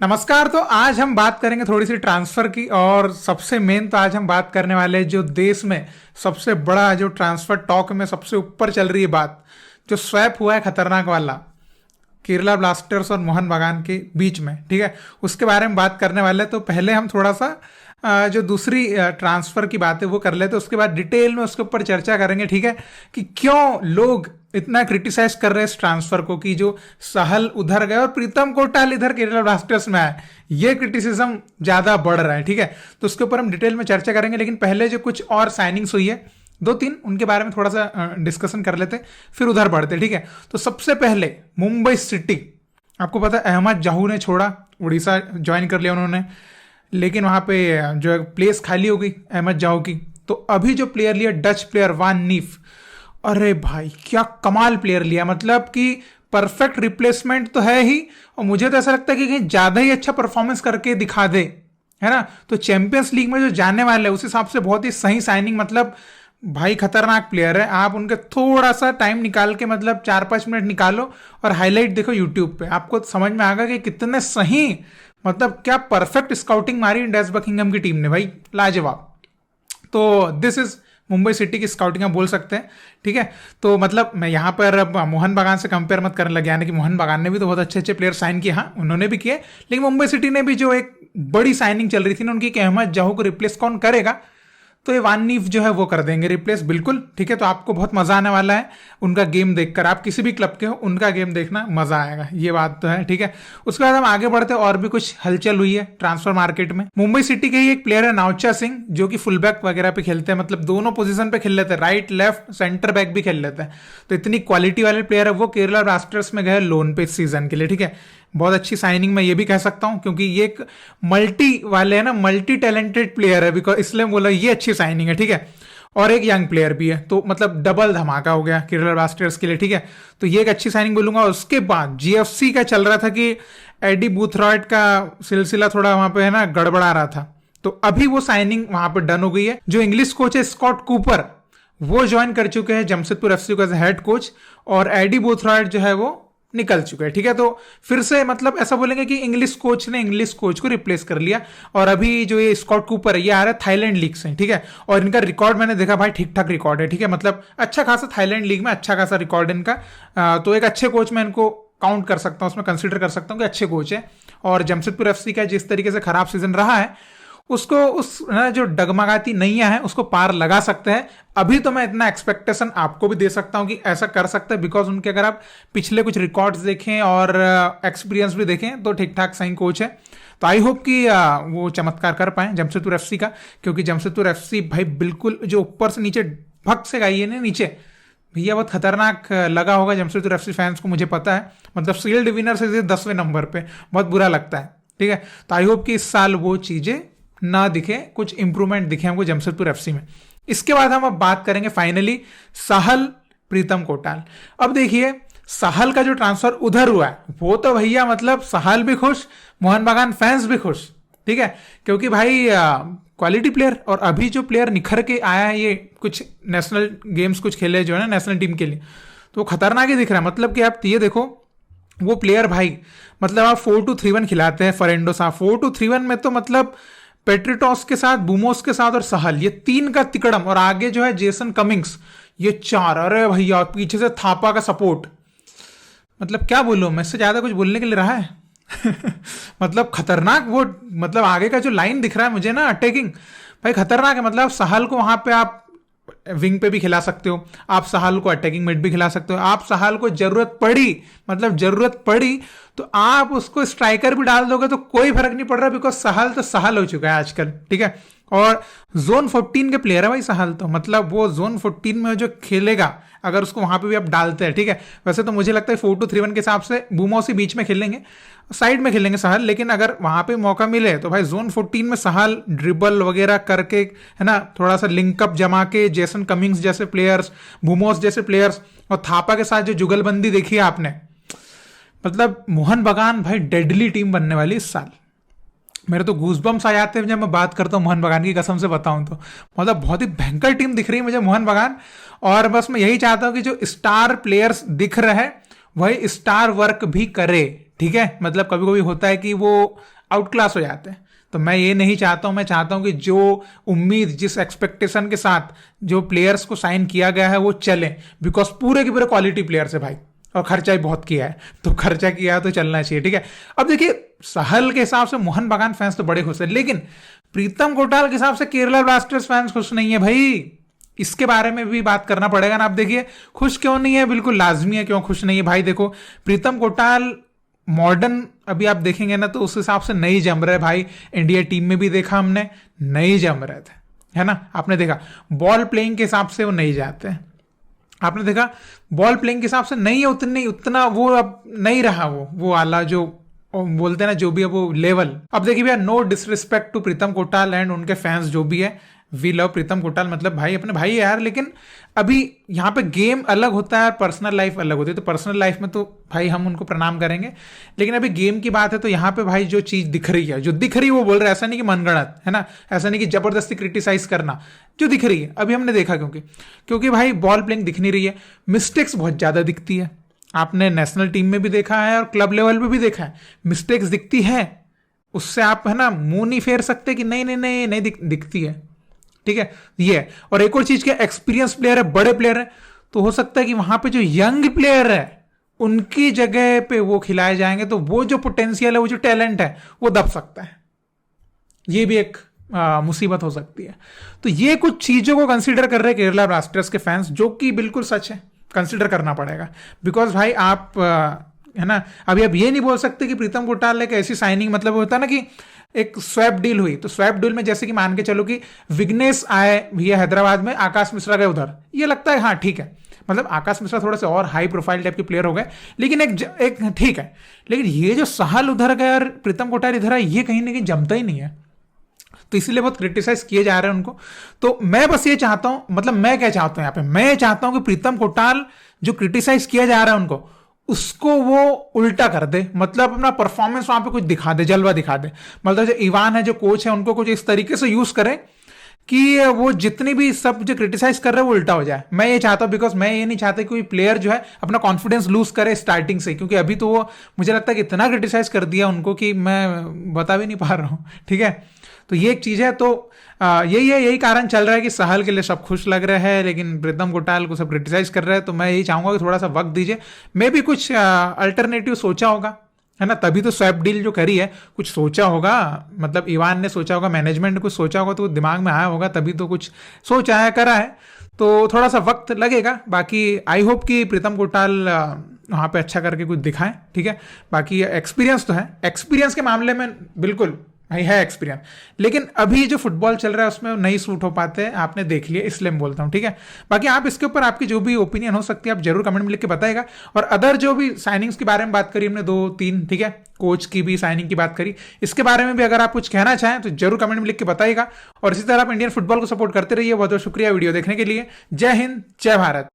नमस्कार। तो आज हम बात करेंगे थोड़ी सी ट्रांसफर की, और सबसे मेन तो आज हम बात करने वाले हैं जो देश में सबसे बड़ा जो ट्रांसफर टॉक में सबसे ऊपर चल रही है बात, जो स्वैप हुआ है खतरनाक वाला केरला ब्लास्टर्स और मोहन बागान के बीच में। ठीक है, उसके बारे में बात करने वाले हैं। तो पहले हम थोड़ा सा जो दूसरी ट्रांसफर की बात है वो कर लेते, उसके बाद डिटेल में उसके ऊपर चर्चा करेंगे। ठीक है, कि क्यों लोग इतना क्रिटिसाइज कर रहे हैं इस ट्रांसफर को, कि जो सहल उधर गए और प्रीतम कोटाल इधर केरला ब्लास्टर्स में आए, ये क्रिटिसिज्म ज्यादा बढ़ रहा है। ठीक है, तो उसके ऊपर हम डिटेल में चर्चा करेंगे। लेकिन पहले जो कुछ और साइनिंग्स हुई है दो तीन, उनके बारे में थोड़ा सा डिस्कशन कर लेते, फिर उधर बढ़ते। ठीक है, तो सबसे पहले मुंबई सिटी, आपको पता है अहमद जाहू ने छोड़ा, उड़ीसा ज्वाइन कर लिया उन्होंने, लेकिन वहां पे जो है प्लेस खाली हो गई अहमद जाहू की। तो अभी जो प्लेयर लिया डच प्लेयर वान नीफ, अरे भाई क्या कमाल प्लेयर लिया, मतलब कि परफेक्ट रिप्लेसमेंट तो है ही, और मुझे तो ऐसा लगता है कि कहीं ज्यादा ही अच्छा परफॉर्मेंस करके दिखा दे, है ना। तो चैंपियंस लीग में जो जाने वाले हैं उस हिसाब से बहुत ही सही साइनिंग, मतलब भाई खतरनाक प्लेयर है। आप उनके थोड़ा सा टाइम निकाल के, मतलब 4-5 मिनट निकालो और हाईलाइट देखो यूट्यूब पे, आपको समझ में आएगा कि कितने सही, मतलब क्या परफेक्ट स्काउटिंग मारी डैश बकिंगम की टीम ने, भाई लाजवाब। तो दिस इज मुंबई सिटी की स्काउटिंग आप बोल सकते हैं। ठीक है, तो मतलब मैं यहाँ पर अब मोहन बागान से कंपेयर मत करने लग गया, यानी कि मोहन बागान ने भी तो बहुत अच्छे अच्छे प्लेयर साइन किए, हाँ उन्होंने भी किए, लेकिन मुंबई सिटी ने भी जो एक बड़ी साइनिंग चल रही थी ना उनकी, कि अहमद जाहू को रिप्लेस कौन करेगा, तो ये वान नीफ जो है वो कर देंगे रिप्लेस, बिल्कुल। ठीक है, तो आपको बहुत मजा आने वाला है उनका गेम देखकर, आप किसी भी क्लब के हो उनका गेम देखना मजा आएगा, ये बात तो है। ठीक है, उसके बाद हम आगे बढ़ते, और भी कुछ हलचल हुई है ट्रांसफर मार्केट में। मुंबई सिटी के ही एक प्लेयर है नाउचा सिंह, जो कि फुल बैक वगैरह पे खेलते हैं, मतलब दोनों पोजीशन पे खेल लेते हैं, राइट लेफ्ट सेंटर बैक भी खेल लेते हैं। तो इतनी क्वालिटी वाले प्लेयर है वो, केरला ब्लास्टर्स में गए लोन पे इस सीजन के लिए। ठीक है, बहुत अच्छी साइनिंग मैं ये भी कह सकता हूं, क्योंकि ये एक मल्टी वाले है ना, मल्टी टैलेंटेड प्लेयर है, बिकॉज इसलिए बोला ये अच्छी साइनिंग है। ठीक है, और एक यंग प्लेयर भी है, तो मतलब डबल धमाका हो गया केरला ब्लास्टर्स के लिए। ठीक है, तो ये एक अच्छी साइनिंग बोलूंगा। उसके बाद जीएफसी का चल रहा था कि एडी बूथरॉयट का सिलसिला थोड़ा वहां पे है ना गड़बड़ा रहा था, तो अभी वो साइनिंग वहां पे डन हो गई है। जो इंग्लिश कोच है स्कॉट कूपर, वो ज्वाइन कर चुके हैं जमशेदपुर एफसी को एज हेड कोच, और एडी बूथरॉयट जो है वो निकल चुका है। ठीक है, तो फिर से मतलब ऐसा बोलेंगे कि इंग्लिश कोच ने इंग्लिश कोच को रिप्लेस कर लिया, और अभी जो ये स्कॉट कूपर है ये आ रहा है थाईलैंड लीग से। ठीक है, और इनका रिकॉर्ड मैंने देखा भाई ठीक ठाक रिकॉर्ड है। ठीक है, मतलब अच्छा खासा थाईलैंड लीग में अच्छा खासा रिकॉर्ड इनका, तो एक अच्छे कोच में इनको काउंट कर सकता हूं, उसमें कंसिडर कर सकता हूं कि अच्छे कोच है। और जमशेदपुर एफसी का जिस तरीके से खराब सीजन रहा है, उसको उस जो डगमगाती नैया है उसको पार लगा सकते हैं। अभी तो मैं इतना एक्सपेक्टेशन आपको भी दे सकता हूं कि ऐसा कर सकते हैं, बिकॉज उनके अगर आप पिछले कुछ रिकॉर्ड्स देखें और एक्सपीरियंस भी देखें तो ठीक ठाक सही कोच है। तो आई होप कि वो चमत्कार कर पाए जमशेदपुर एफसी का, क्योंकि जमशेदपुर एफसी भाई बिल्कुल जो ऊपर से नीचे भग से गई है ना नीचे, भैया बहुत खतरनाक लगा होगा जमशेदपुर एफसी फैंस को, मुझे पता है। मतलब सील्ड विनर से 10वें नंबर पे, बहुत बुरा लगता है। ठीक है, तो आई होप कि इस साल वो चीजें ना दिखे, कुछ इंप्रूवमेंट दिखे हमको जमशेदपुर एफसी में। इसके बाद हम अब बात करेंगे फाइनली सहल प्रीतम कोटाल। अब देखिए सहल का जो ट्रांसफर उधर हुआ है वो तो भैया मतलब सहल भी खुश, मोहन बागान फैंस भी खुश। ठीक है, क्योंकि भाई क्वालिटी प्लेयर, और अभी जो प्लेयर निखर के आया है, ये कुछ नेशनल गेम्स कुछ खेले जो है ना नेशनल टीम के लिए, तो खतरनाक ही दिख रहा है। मतलब कि आप ये देखो वो प्लेयर भाई, मतलब आप 4-2-3-1 खिलाते हैं फरेंडो साहब, 4-2-3-1 में तो मतलब पेट्रिटॉस के साथ, बुमोस के साथ और सहल, ये तीन का तिकड़म, और आगे जो है जेसन कमिंग्स, ये चार, अरे भैया पीछे से थापा का सपोर्ट, मतलब क्या बोलूं मैं, इससे ज्यादा कुछ बोलने के लिए रहा है। मतलब खतरनाक वो, मतलब आगे का जो लाइन दिख रहा है मुझे ना अटैकिंग, भाई खतरनाक है। मतलब सहल को वहां पे आप विंग पे भी खिला सकते हो, आप सहल को अटैकिंग मिड भी खिला सकते हो, आप सहल को जरूरत पड़ी, मतलब जरूरत पड़ी तो आप उसको स्ट्राइकर भी डाल दोगे तो कोई फर्क नहीं पड़ रहा, बिकॉज सहल तो सहल हो चुका है आजकल। ठीक है, और जोन 14 के प्लेयर है भाई सहल, तो मतलब वो जोन 14 में जो खेलेगा अगर उसको वहां पे भी आप डालते हैं। ठीक है, वैसे तो मुझे लगता है 4-2-3-1 के हिसाब से बूमोसी बीच में खेलेंगे, साइड में खेलेंगे सहल, लेकिन अगर वहां पे मौका मिले तो भाई जोन 14 में सहल ड्रिबल वगैरह करके, है ना, थोड़ा सा लिंकअप जमा के, जेसन कमिंग्स जैसे प्लेयर्स, बुमोस जैसे प्लेयर्स और थापा के साथ जो जुगलबंदी देखी है आपने, मतलब मोहन बागान भाई डेडली टीम बनने वाली इस साल। मेरे तो गूजबम्स आ जाते हैं जब मैं बात करता हूँ मोहन बागान की, कसम से बताऊं तो मतलब बहुत ही भयंकर टीम दिख रही है मुझे मोहन बागान। और बस मैं यही चाहता हूं कि जो स्टार प्लेयर्स दिख रहे हैं वही स्टार वर्क भी करे। ठीक है, मतलब कभी कभी होता है कि वो आउट क्लास हो जाते हैं। तो मैं ये नहीं चाहता हूं, मैं चाहता हूं कि जो उम्मीद, जिस एक्सपेक्टेशन के साथ जो प्लेयर्स को साइन किया गया है वो चले, बिकॉज पूरे के पूरे क्वालिटी प्लेयर्स है भाई, और खर्चा भी बहुत किया है, तो खर्चा किया है तो चलना चाहिए। ठीक है, अब देखिए सहल के हिसाब से मोहन बागान फैंस तो बड़े खुश है, लेकिन प्रीतम कोटाल के हिसाब से केरला ब्लास्टर्स फैंस खुश नहीं है भाई। इसके बारे में भी बात करना पड़ेगा ना। आप देखिए खुश क्यों नहीं है, बिल्कुल लाजमी है क्यों खुश नहीं है भाई। देखो प्रीतम कोटाल मॉडर्न अभी आप देखेंगे ना तो उस हिसाब से नहीं जम रहे भाई। इंडिया टीम में भी देखा हमने, नहीं जम रहे थे, है ना। आपने देखा बॉल प्लेइंग के हिसाब से वो नहीं जाते, आपने देखा बॉल प्लेइंग के हिसाब से नहीं है उतना वो अब नहीं रहा वो आला जो बोलते हैं ना, जो भी है वो लेवल। अब देखिए भैया, no disrespect to Pritam Kotal and उनके फैंस जो भी है, वी लव प्रीतम कोटाल, मतलब भाई अपने भाई है यार। लेकिन अभी यहाँ पे गेम अलग होता है, पर्सनल लाइफ अलग होती है। तो पर्सनल लाइफ में तो भाई हम उनको प्रणाम करेंगे, लेकिन अभी गेम की बात है तो यहाँ पे भाई जो चीज दिख रही है, जो दिख रही है वो बोल रहे हैं, ऐसा नहीं कि मनगढ़ंत है ना, ऐसा नहीं कि जबरदस्ती क्रिटिसाइज करना, जो दिख रही है अभी हमने देखा। क्योंकि भाई बॉल प्लेइंग दिख नहीं रही है, मिस्टेक्स बहुत ज्यादा दिखती है। आपने नेशनल टीम में भी देखा है और क्लब लेवल पे भी देखा है, मिस्टेक्स दिखती है। उससे आप है ना मुंह नहीं फेर सकते कि नहीं नहीं नहीं नहीं दिखती है। ठीक है, ये और एक और चीज क्या, एक्सपीरियंस प्लेयर है, बड़े प्लेयर है, तो हो सकता है कि वहां पे जो यंग प्लेयर है उनकी जगह पे वो खिलाए जाएंगे, तो वो जो पोटेंशियल है, वो जो टैलेंट है वो दब सकता है। ये भी एक मुसीबत हो सकती है। तो ये कुछ चीजों को कंसीडर कर रहे हैं केरला ब्लास्टर्स के फैंस, जो कि बिल्कुल सच है, कंसीडर करना पड़ेगा। बिकॉज भाई आप है ना, अभी आप ये नहीं बोल सकते कि प्रीतम कोटाल एक ऐसी साइनिंग, मतलब होता है ना कि एक स्वैप डील हुई, तो स्वैप डील में जैसे कि मान के चलो कि विग्नेश आए भैया हैदराबाद में, आकाश मिश्रा गए उधर, ये लगता है हाँ ठीक है, मतलब आकाश मिश्रा थोड़े से और हाई प्रोफाइल टाइप के प्लेयर हो गए, लेकिन एक ठीक है। लेकिन ये जो सहल उधर गया और प्रीतम कोटाल इधर आए, ये कहीं ना कहीं जमता ही नहीं है, तो इसीलिए बहुत क्रिटिसाइज किए जा रहे हैं उनको। तो मैं बस ये चाहता हूं, मतलब मैं क्या चाहता हूं यहाँ पे, मैं चाहता हूं कि प्रीतम कोटाल जो क्रिटिसाइज किया जा रहा है उनको, उसको वो उल्टा कर दे, मतलब अपना परफॉर्मेंस वहां पे कुछ दिखा दे, जलवा दिखा दे। मतलब जो इवान है, जो कोच है, उनको कुछ इस तरीके से यूज करे कि वो जितनी भी सब जो क्रिटिसाइज कर रहे हैं वो उल्टा हो जाए। मैं ये चाहता हूं, बिकॉज मैं ये नहीं चाहता कि कोई प्लेयर जो है अपना कॉन्फिडेंस लूज करे स्टार्टिंग से, क्योंकि अभी तो वो मुझे लगता है कि इतना क्रिटिसाइज कर दिया उनको कि मैं बता भी नहीं पा रहा हूं। ठीक है, तो ये एक चीज है। तो यही कारण चल रहा है कि सहल के लिए सब खुश लग रहे हैं, लेकिन प्रीतम कोटाल को सब क्रिटिसाइज कर रहे हैं। तो मैं यही चाहूंगा कि थोड़ा सा वक्त दीजिए, मैं भी कुछ अल्टरनेटिव सोचा होगा, है ना, तभी तो स्वैप डील जो करी है, कुछ सोचा होगा, मतलब इवान ने सोचा होगा, मैनेजमेंट ने कुछ सोचा होगा, तो दिमाग में आया होगा, तभी तो कुछ सोचा है, करा है। तो थोड़ा सा वक्त लगेगा। बाकी आई होप कि प्रीतम कोटाल वहाँ पे अच्छा करके कुछ दिखाएं। ठीक है, बाकी एक्सपीरियंस तो है, एक्सपीरियंस के मामले में बिल्कुल भाई है एक्सपीरियंस, लेकिन अभी जो फुटबॉल चल रहा है उसमें नहीं सूट हो पाते हैं, आपने देख लिया, इसलिए मैं बोलता हूँ। ठीक है, बाकी आप इसके ऊपर आपकी जो भी ओपिनियन हो सकती है आप जरूर कमेंट में लिख के बताएगा। और अदर जो भी साइनिंग्स के बारे में बात करी हमने 2-3, ठीक है, कोच की भी साइनिंग की बात करी, इसके बारे में भी अगर आप कुछ कहना चाहें तो जरूर कमेंट में लिख के बताइएगा। और इसी तरह आप इंडियन फुटबॉल को सपोर्ट करते रहिए। बहुत बहुत शुक्रिया वीडियो देखने के लिए। जय हिंद, जय भारत।